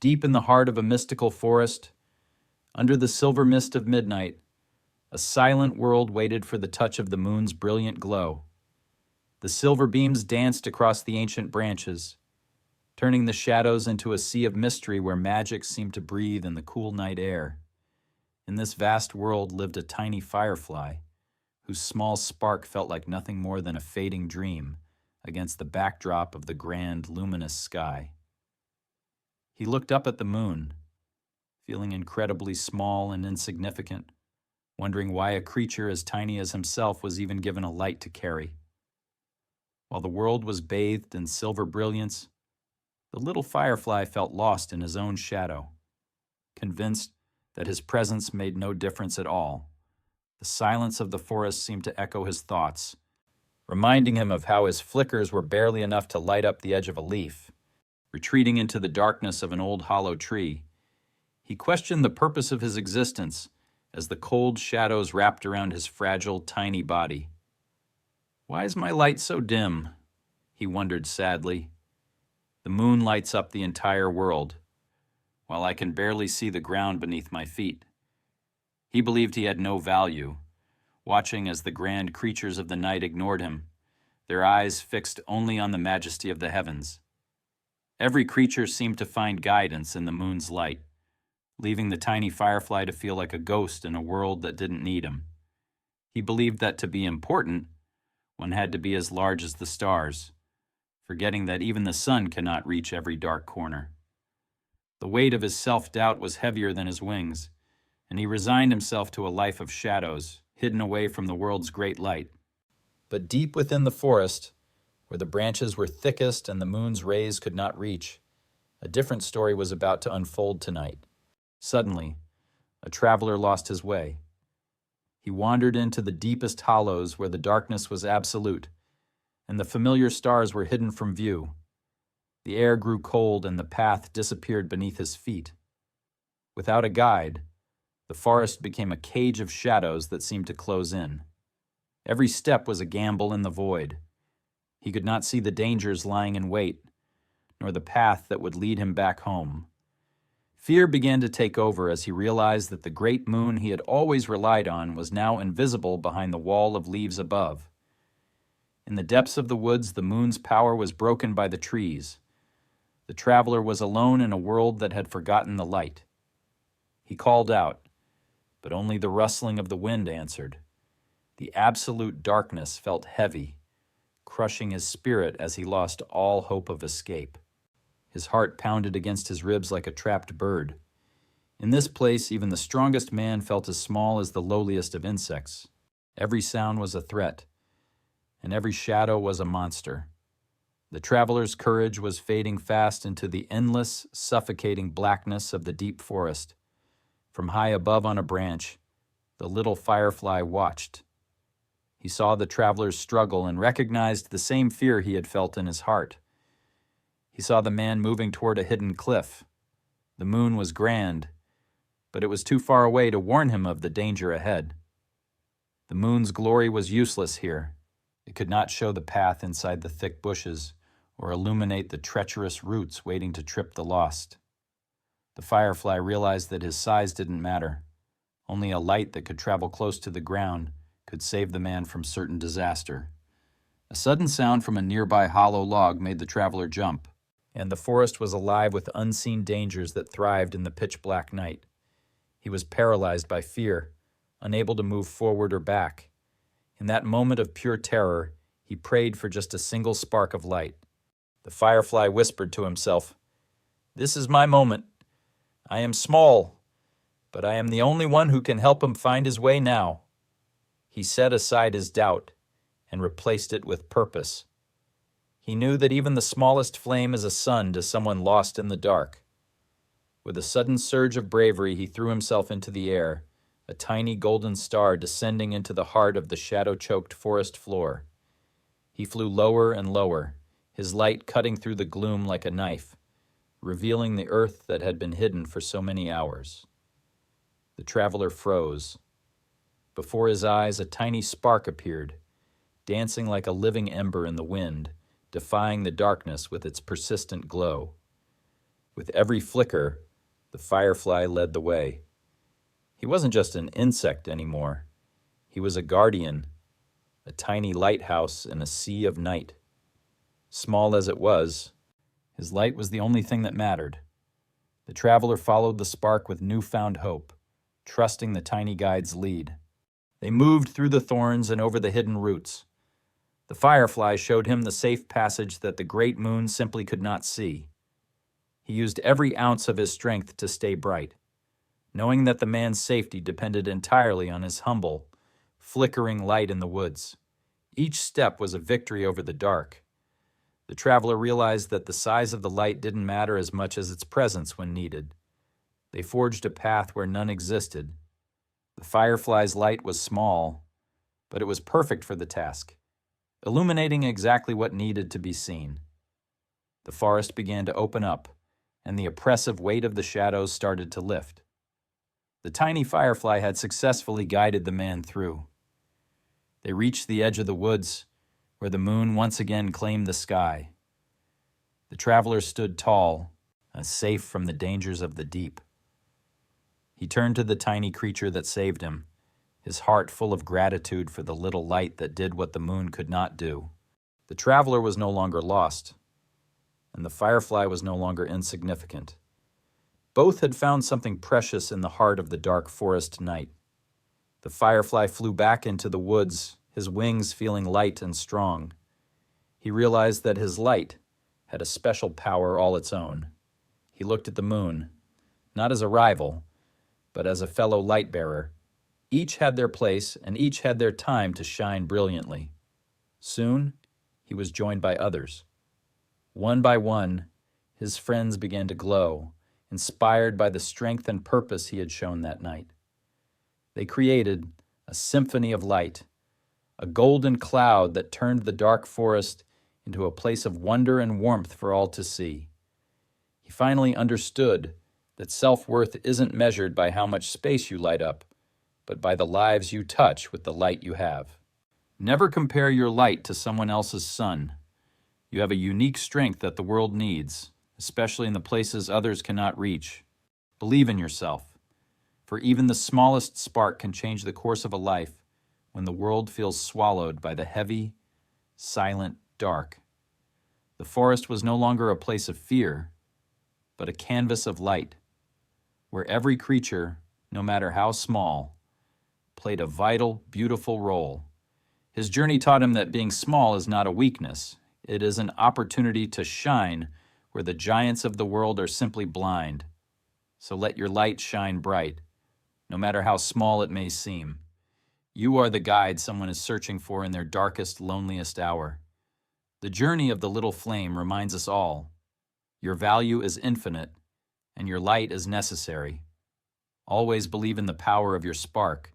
Deep in the heart of a mystical forest, under the silver mist of midnight, a silent world waited for the touch of the moon's brilliant glow. The silver beams danced across the ancient branches, turning the shadows into a sea of mystery where magic seemed to breathe in the cool night air. In this vast world lived a tiny firefly, whose small spark felt like nothing more than a fading dream against the backdrop of the grand, luminous sky. He looked up at the moon, feeling incredibly small and insignificant, wondering why a creature as tiny as himself was even given a light to carry. While the world was bathed in silver brilliance, the little firefly felt lost in his own shadow, convinced that his presence made no difference at all. The silence of the forest seemed to echo his thoughts, reminding him of how his flickers were barely enough to light up the edge of a leaf. Retreating into the darkness of an old hollow tree, he questioned the purpose of his existence as the cold shadows wrapped around his fragile, tiny body. "Why is my light so dim?" he wondered sadly. "The moon lights up the entire world, while I can barely see the ground beneath my feet." He believed he had no value, watching as the grand creatures of the night ignored him, their eyes fixed only on the majesty of the heavens. Every creature seemed to find guidance in the moon's light, leaving the tiny firefly to feel like a ghost in a world that didn't need him. He believed that to be important, one had to be as large as the stars, forgetting that even the sun cannot reach every dark corner. The weight of his self-doubt was heavier than his wings, and he resigned himself to a life of shadows, hidden away from the world's great light. But deep within the forest, where the branches were thickest and the moon's rays could not reach, a different story was about to unfold tonight. Suddenly, a traveler lost his way. He wandered into the deepest hollows where the darkness was absolute, and the familiar stars were hidden from view. The air grew cold and the path disappeared beneath his feet. Without a guide, the forest became a cage of shadows that seemed to close in. Every step was a gamble in the void. He could not see the dangers lying in wait, nor the path that would lead him back home. Fear began to take over as he realized that the great moon he had always relied on was now invisible behind the wall of leaves above. In the depths of the woods, the moon's power was broken by the trees. The traveler was alone in a world that had forgotten the light. He called out, but only the rustling of the wind answered. The absolute darkness felt heavy, crushing his spirit as he lost all hope of escape. His heart pounded against his ribs like a trapped bird. In this place, even the strongest man felt as small as the lowliest of insects. Every sound was a threat, and every shadow was a monster. The traveler's courage was fading fast into the endless, suffocating blackness of the deep forest. From high above on a branch, the little firefly watched. He saw the traveler's struggle and recognized the same fear he had felt in his heart. He saw the man moving toward a hidden cliff. The moon was grand, but it was too far away to warn him of the danger ahead. The moon's glory was useless here. It could not show the path inside the thick bushes or illuminate the treacherous roots waiting to trip the lost. The firefly realized that his size didn't matter. Only a light that could travel close to the ground could save the man from certain disaster. A sudden sound from a nearby hollow log made the traveler jump, and the forest was alive with unseen dangers that thrived in the pitch-black night. He was paralyzed by fear, unable to move forward or back. In that moment of pure terror, he prayed for just a single spark of light. The firefly whispered to himself, "This is my moment. I am small, but I am the only one who can help him find his way now." He set aside his doubt and replaced it with purpose. He knew that even the smallest flame is a sun to someone lost in the dark. With a sudden surge of bravery, he threw himself into the air, a tiny golden star descending into the heart of the shadow-choked forest floor. He flew lower and lower, his light cutting through the gloom like a knife, revealing the earth that had been hidden for so many hours. The traveler froze. Before his eyes, a tiny spark appeared, dancing like a living ember in the wind, defying the darkness with its persistent glow. With every flicker, the firefly led the way. He wasn't just an insect anymore. He was a guardian, a tiny lighthouse in a sea of night. Small as it was, his light was the only thing that mattered. The traveler followed the spark with newfound hope, trusting the tiny guide's lead. They moved through the thorns and over the hidden roots. The firefly showed him the safe passage that the great moon simply could not see. He used every ounce of his strength to stay bright, knowing that the man's safety depended entirely on his humble, flickering light in the woods. Each step was a victory over the dark. The traveler realized that the size of the light didn't matter as much as its presence when needed. They forged a path where none existed. The firefly's light was small, but it was perfect for the task, illuminating exactly what needed to be seen. The forest began to open up, and the oppressive weight of the shadows started to lift. The tiny firefly had successfully guided the man through. They reached the edge of the woods, where the moon once again claimed the sky. The traveler stood tall, as safe from the dangers of the deep. He turned to the tiny creature that saved him, his heart full of gratitude for the little light that did what the moon could not do. The traveler was no longer lost, and the firefly was no longer insignificant. Both had found something precious in the heart of the dark forest night. The firefly flew back into the woods, his wings feeling light and strong. He realized that his light had a special power all its own. He looked at the moon, not as a rival, but as a fellow light-bearer. Each had their place, and each had their time to shine brilliantly. Soon, he was joined by others. One by one, his friends began to glow, inspired by the strength and purpose he had shown that night. They created a symphony of light, a golden cloud that turned the dark forest into a place of wonder and warmth for all to see. He finally understood that self-worth isn't measured by how much space you light up, but by the lives you touch with the light you have. Never compare your light to someone else's sun. You have a unique strength that the world needs, especially in the places others cannot reach. Believe in yourself, for even the smallest spark can change the course of a life when the world feels swallowed by the heavy, silent dark. The forest was no longer a place of fear, but a canvas of light, where every creature, no matter how small, played a vital, beautiful role. His journey taught him that being small is not a weakness. It is an opportunity to shine where the giants of the world are simply blind. So let your light shine bright, no matter how small it may seem. You are the guide someone is searching for in their darkest, loneliest hour. The journey of the little flame reminds us all, your value is infinite, and your light is necessary. Always believe in the power of your spark,